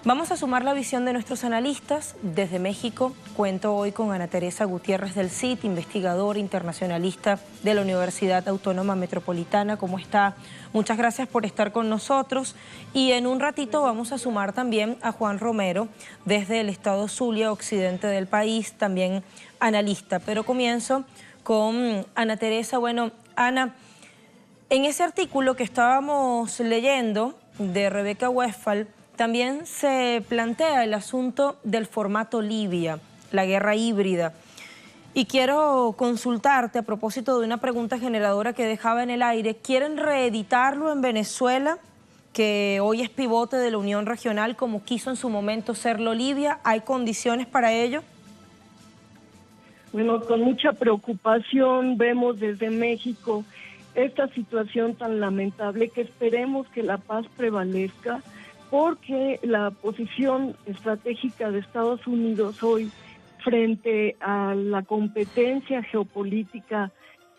Vamos a sumar la visión de nuestros analistas. Desde México cuento hoy con Ana Teresa Gutiérrez del CID, investigadora internacionalista de la Universidad Autónoma Metropolitana. ¿Cómo está? Muchas gracias por estar con nosotros. Y en un ratito vamos a sumar también a Juan Romero desde el estado Zulia, occidente del país, también analista. Pero comienzo con Ana Teresa. Bueno, Ana, en ese artículo que estábamos leyendo de Rebeca Westphal, también se plantea el asunto del formato Libia, la guerra híbrida. Y quiero consultarte a propósito de una pregunta generadora que dejaba en el aire. ¿Quieren reeditarlo en Venezuela, que hoy es pivote de la Unión Regional, como quiso en su momento serlo Libia? ¿Hay condiciones para ello? Bueno, con mucha preocupación vemos desde México esta situación tan lamentable, que esperemos que la paz prevalezca, porque la posición estratégica de Estados Unidos hoy frente a la competencia geopolítica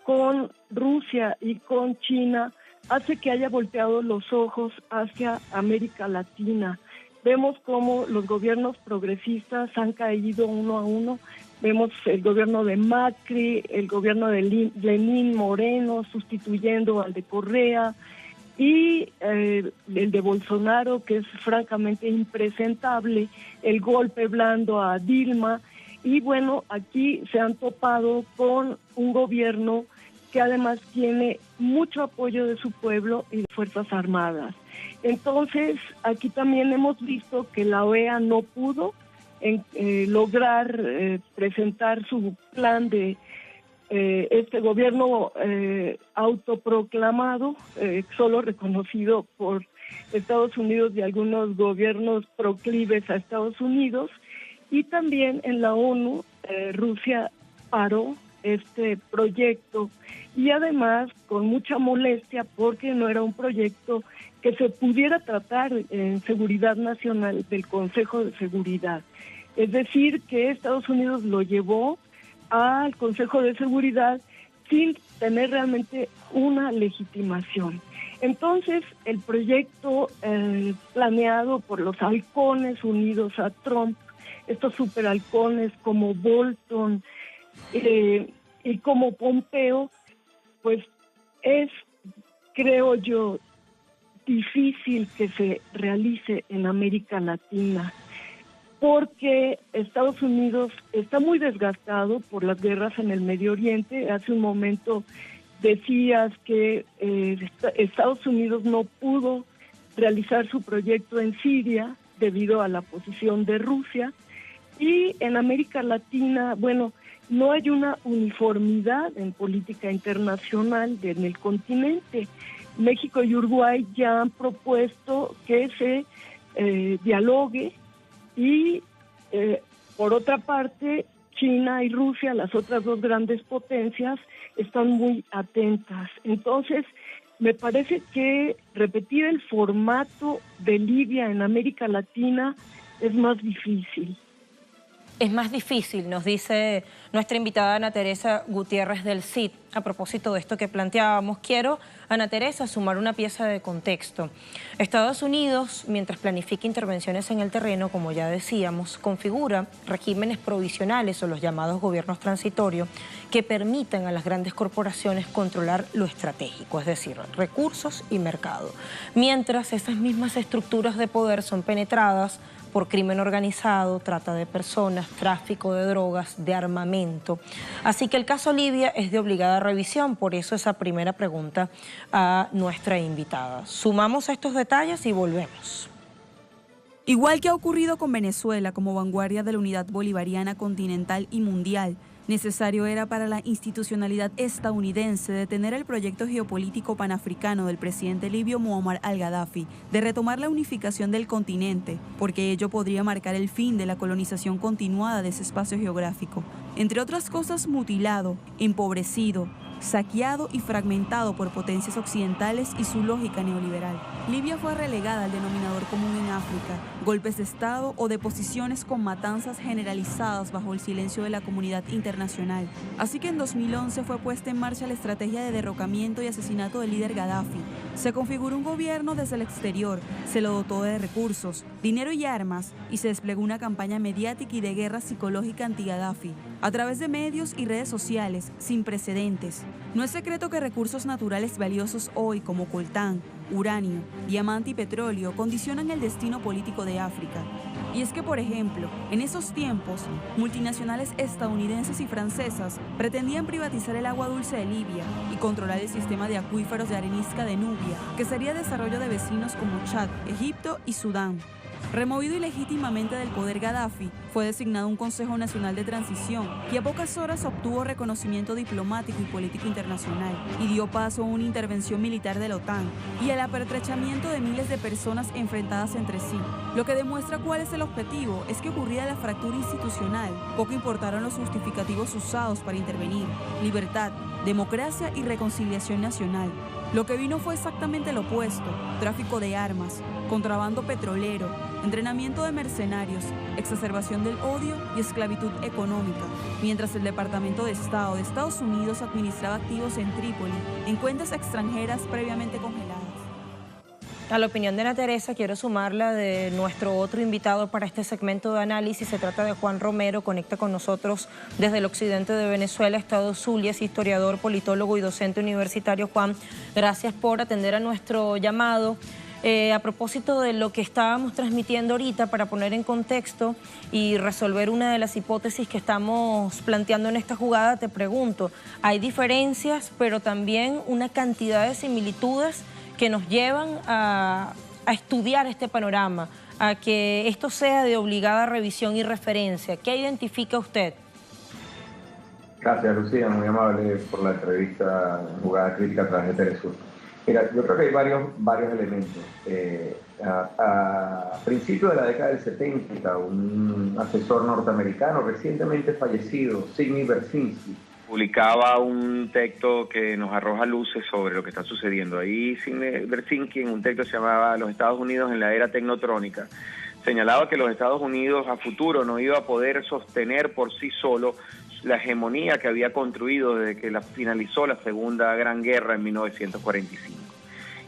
con Rusia y con China hace que haya volteado los ojos hacia América Latina. Vemos cómo los gobiernos progresistas han caído uno a uno. Vemos el gobierno de Macri, el gobierno de Lenín Moreno sustituyendo al de Correa, y el de Bolsonaro, que es francamente impresentable, el golpe blando a Dilma. Y bueno, aquí se han topado con un gobierno que además tiene mucho apoyo de su pueblo y de Fuerzas Armadas. Entonces, aquí también hemos visto que la OEA no pudo lograr presentar su plan de este gobierno autoproclamado, solo reconocido por Estados Unidos y algunos gobiernos proclives a Estados Unidos. Y también en la ONU, Rusia paró este proyecto, y además con mucha molestia, porque no era un proyecto que se pudiera tratar en seguridad nacional del Consejo de Seguridad. Es decir, que Estados Unidos lo llevó al Consejo de Seguridad sin tener realmente una legitimación. Entonces, el proyecto planeado por los halcones unidos a Trump, estos superhalcones como Bolton y como Pompeo, pues es, creo yo, difícil que se realice en América Latina, porque Estados Unidos está muy desgastado por las guerras en el Medio Oriente. Hace un momento decías que Estados Unidos no pudo realizar su proyecto en Siria debido a la posición de Rusia. Y en América Latina, bueno, no hay una uniformidad en política internacional en el continente. México y Uruguay ya han propuesto que se dialogue. Y por otra parte, China y Rusia, las otras dos grandes potencias, están muy atentas. Entonces, me parece que repetir el formato de Libia en América Latina es más difícil. Es más difícil, nos dice nuestra invitada Ana Teresa Gutiérrez del CID. A propósito de esto que planteábamos, quiero, Ana Teresa, sumar una pieza de contexto. Estados Unidos, mientras planifica intervenciones en el terreno, como ya decíamos, configura regímenes provisionales o los llamados gobiernos transitorios que permitan a las grandes corporaciones controlar lo estratégico, es decir, recursos y mercado. Mientras esas mismas estructuras de poder son penetradas por crimen organizado, trata de personas, tráfico de drogas, de armamento. Así que el caso Libia es de obligada revisión, por eso esa primera pregunta a nuestra invitada. Sumamos estos detalles y volvemos. Igual que ha ocurrido con Venezuela como vanguardia de la unidad bolivariana continental y mundial, necesario era para la institucionalidad estadounidense detener el proyecto geopolítico panafricano del presidente libio Muammar al-Gaddafi de retomar la unificación del continente, porque ello podría marcar el fin de la colonización continuada de ese espacio geográfico. Entre otras cosas, mutilado, empobrecido, saqueado y fragmentado por potencias occidentales y su lógica neoliberal. Libia fue relegada al denominador común en África, golpes de Estado o deposiciones con matanzas generalizadas bajo el silencio de la comunidad internacional. Así que en 2011 fue puesta en marcha la estrategia de derrocamiento y asesinato del líder Gaddafi. Se configuró un gobierno desde el exterior, se lo dotó de recursos, dinero y armas, y se desplegó una campaña mediática y de guerra psicológica anti-Gaddafi, a través de medios y redes sociales, sin precedentes. No es secreto que recursos naturales valiosos hoy, como coltán, uranio, diamante y petróleo, condicionan el destino político de África. Y es que, por ejemplo, en esos tiempos, multinacionales estadounidenses y francesas pretendían privatizar el agua dulce de Libia y controlar el sistema de acuíferos de arenisca de Nubia, que sería desarrollo de vecinos como Chad, Egipto y Sudán. Removido ilegítimamente del poder Gaddafi, fue designado un Consejo Nacional de Transición que a pocas horas obtuvo reconocimiento diplomático y político internacional y dio paso a una intervención militar de la OTAN y al apertrechamiento de miles de personas enfrentadas entre sí. Lo que demuestra cuál es el objetivo es que, ocurrida la fractura institucional, poco importaron los justificativos usados para intervenir: libertad, democracia y reconciliación nacional. Lo que vino fue exactamente lo opuesto: tráfico de armas, contrabando petrolero, entrenamiento de mercenarios, exacerbación del odio y esclavitud económica, mientras el Departamento de Estado de Estados Unidos administraba activos en Trípoli en cuentas extranjeras previamente congeladas. A la opinión de Ana Teresa quiero sumar la de nuestro otro invitado para este segmento de análisis. Se trata de Juan Romero, conecta con nosotros desde el occidente de Venezuela, estado Zulia, es historiador, politólogo y docente universitario. Juan, gracias por atender a nuestro llamado. A propósito de lo que estábamos transmitiendo ahorita, para poner en contexto y resolver una de las hipótesis que estamos planteando en esta jugada, te pregunto, hay diferencias, pero también una cantidad de similitudes que nos llevan a estudiar este panorama, a que esto sea de obligada revisión y referencia. ¿Qué identifica usted? Gracias, Lucía, muy amable por la entrevista Jugada Crítica a través de Telesur. Mira, yo creo que hay varios elementos. A principios de la década del 70, un asesor norteamericano recientemente fallecido, Sidney Berzinski, publicaba un texto que nos arroja luces sobre lo que está sucediendo. Ahí Sidney Berzinski, en un texto que se llamaba Los Estados Unidos en la era tecnotrónica, señalaba que los Estados Unidos a futuro no iba a poder sostener por sí solo la hegemonía que había construido desde que finalizó la Segunda Gran Guerra en 1945,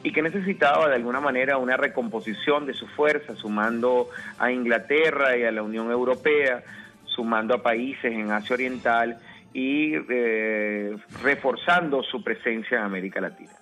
y que necesitaba de alguna manera una recomposición de su fuerza, sumando a Inglaterra y a la Unión Europea, sumando a países en Asia Oriental y reforzando su presencia en América Latina.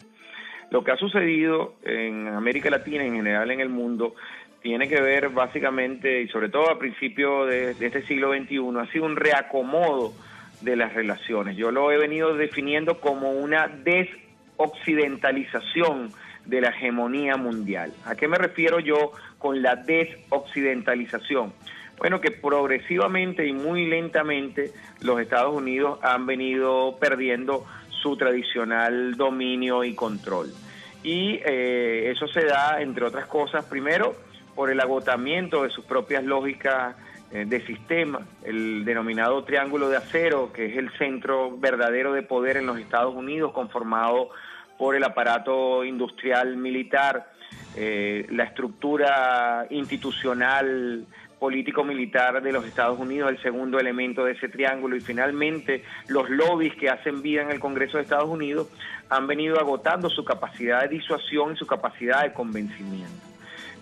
Lo que ha sucedido en América Latina, en general en el mundo, tiene que ver básicamente, y sobre todo a principios de este siglo XXI, ha sido un reacomodo de las relaciones. Yo lo he venido definiendo como una desoccidentalización de la hegemonía mundial. ¿A qué me refiero yo con la desoccidentalización? Bueno, que progresivamente y muy lentamente los Estados Unidos han venido perdiendo su tradicional dominio y control. Y eso se da, entre otras cosas, primero, por el agotamiento de sus propias lógicas de sistema, el denominado triángulo de acero, que es el centro verdadero de poder en los Estados Unidos, conformado por el aparato industrial militar, la estructura institucional político-militar de los Estados Unidos, el segundo elemento de ese triángulo, y finalmente los lobbies que hacen vida en el Congreso de Estados Unidos han venido agotando su capacidad de disuasión y su capacidad de convencimiento.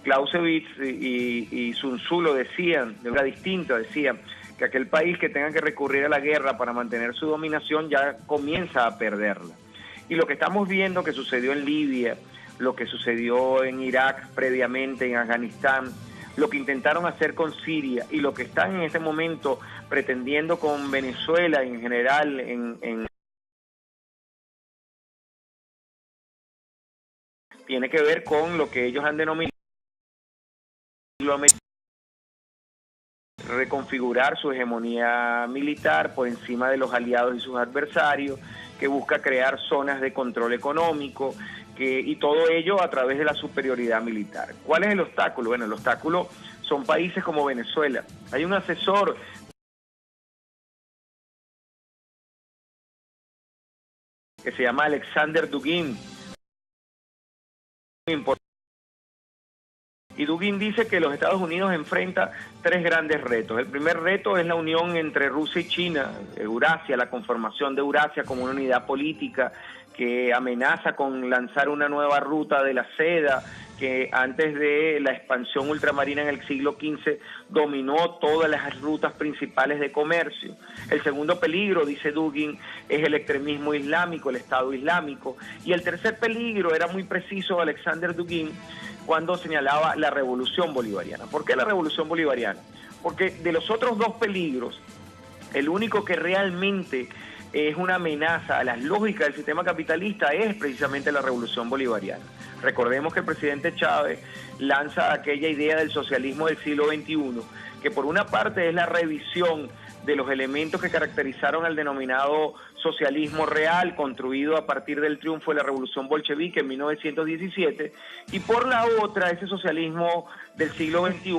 Clausewitz y Sun Tzu lo decían de manera distinta, decían que aquel país que tenga que recurrir a la guerra para mantener su dominación ya comienza a perderla. Y lo que estamos viendo que sucedió en Libia, lo que sucedió en Irak previamente, en Afganistán, lo que intentaron hacer con Siria y lo que están en este momento pretendiendo con Venezuela en general, tiene que ver con lo que ellos han denominado reconfigurar su hegemonía militar por encima de los aliados y sus adversarios, que busca crear zonas de control económico, y todo ello a través de la superioridad militar. ¿Cuál es el obstáculo? Bueno, el obstáculo son países como Venezuela. Hay un asesor que se llama Alexander Dugin. Y Dugin dice que los Estados Unidos enfrenta tres grandes retos. El primer reto es la unión entre Rusia y China, Eurasia, la conformación de Eurasia como una unidad política que amenaza con lanzar una nueva ruta de la seda, que antes de la expansión ultramarina en el siglo XV dominó todas las rutas principales de comercio. El segundo peligro, dice Dugin, es el extremismo islámico, el Estado Islámico. Y el tercer peligro, era muy preciso Alexander Dugin cuando señalaba la revolución bolivariana. ¿Por qué la revolución bolivariana? Porque de los otros dos peligros, el único que realmente es una amenaza a las lógicas del sistema capitalista es precisamente la revolución bolivariana. Recordemos que el presidente Chávez lanza aquella idea del socialismo del siglo XXI, que por una parte es la revisión de los elementos que caracterizaron al denominado socialismo real, construido a partir del triunfo de la revolución bolchevique en 1917, y por la otra, ese socialismo del siglo XXI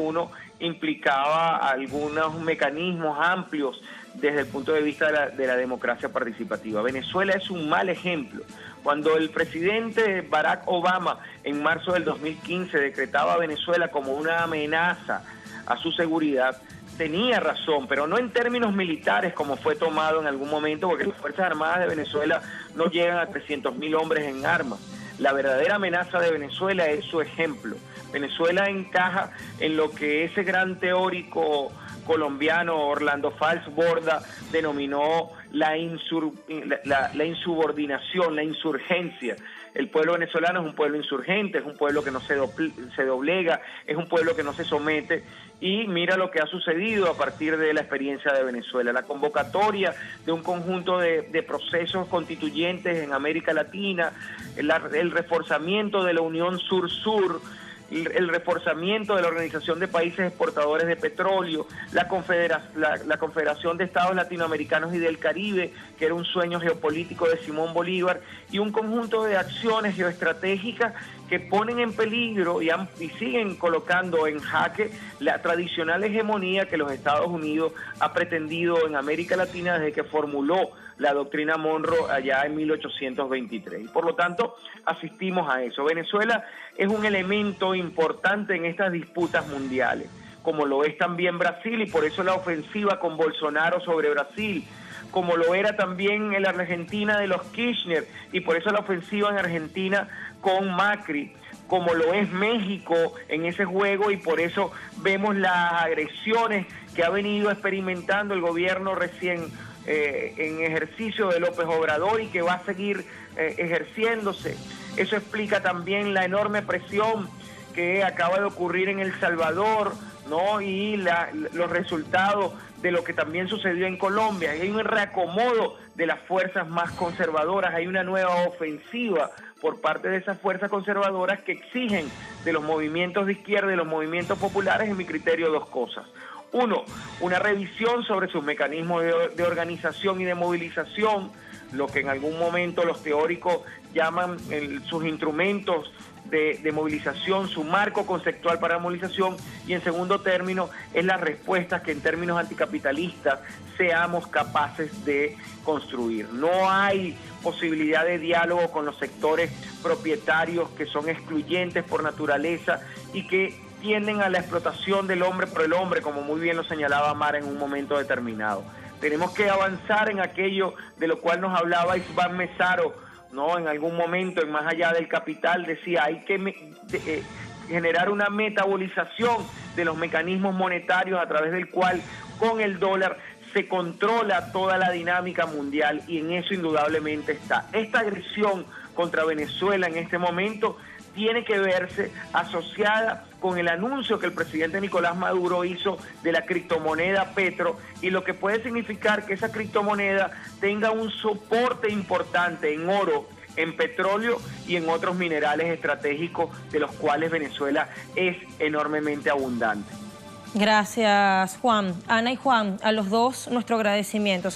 implicaba algunos mecanismos amplios desde el punto de vista de la democracia participativa. Venezuela es un mal ejemplo. Cuando el presidente Barack Obama en marzo del 2015 decretaba a Venezuela como una amenaza a su seguridad, tenía razón, pero no en términos militares como fue tomado en algún momento, porque las Fuerzas Armadas de Venezuela no llegan a 300.000 hombres en armas. La verdadera amenaza de Venezuela es su ejemplo. Venezuela encaja en lo que ese gran teórico colombiano Orlando Fals Borda denominó la insubordinación, la insurgencia. El pueblo venezolano es un pueblo insurgente, es un pueblo que no se doblega, es un pueblo que no se somete, y mira lo que ha sucedido a partir de la experiencia de Venezuela, la convocatoria de un conjunto de procesos constituyentes en América Latina, el reforzamiento de la Unión Sur-Sur, el reforzamiento de la Organización de Países Exportadores de Petróleo, la Confederación de Estados Latinoamericanos y del Caribe, que era un sueño geopolítico de Simón Bolívar, y un conjunto de acciones geoestratégicas que ponen en peligro y siguen colocando en jaque la tradicional hegemonía que los Estados Unidos ha pretendido en América Latina desde que formuló la doctrina Monroe allá en 1823. Y por lo tanto, asistimos a eso. Venezuela es un elemento importante en estas disputas mundiales, como lo es también Brasil, y por eso la ofensiva con Bolsonaro sobre Brasil, como lo era también en la Argentina de los Kirchner, y por eso la ofensiva en Argentina con Macri, como lo es México en ese juego, y por eso vemos las agresiones que ha venido experimentando el gobierno recién en ejercicio de López Obrador y que va a seguir ejerciéndose. Eso explica también la enorme presión que acaba de ocurrir en El Salvador, ¿no? Y los resultados de lo que también sucedió en Colombia. Hay un reacomodo de las fuerzas más conservadoras, hay una nueva ofensiva por parte de esas fuerzas conservadoras que exigen de los movimientos de izquierda y de los movimientos populares, en mi criterio, dos cosas. Uno, una revisión sobre sus mecanismos de organización y de movilización, lo que en algún momento los teóricos llaman sus instrumentos de movilización, su marco conceptual para la movilización, y en segundo término es las respuestas que en términos anticapitalistas seamos capaces de construir. No hay posibilidad de diálogo con los sectores propietarios que son excluyentes por naturaleza y que tienden a la explotación del hombre por el hombre, como muy bien lo señalaba Mara en un momento determinado. Tenemos que avanzar en aquello de lo cual nos hablaba Isván Mesaro, ¿no? En algún momento, en Más Allá del Capital, decía, hay que generar una metabolización de los mecanismos monetarios a través del cual, con el dólar, se controla toda la dinámica mundial, y en eso indudablemente está. Esta agresión contra Venezuela en este momento tiene que verse asociada con el anuncio que el presidente Nicolás Maduro hizo de la criptomoneda Petro, y lo que puede significar que esa criptomoneda tenga un soporte importante en oro, en petróleo y en otros minerales estratégicos de los cuales Venezuela es enormemente abundante. Gracias, Juan. Ana y Juan, a los dos nuestro agradecimiento.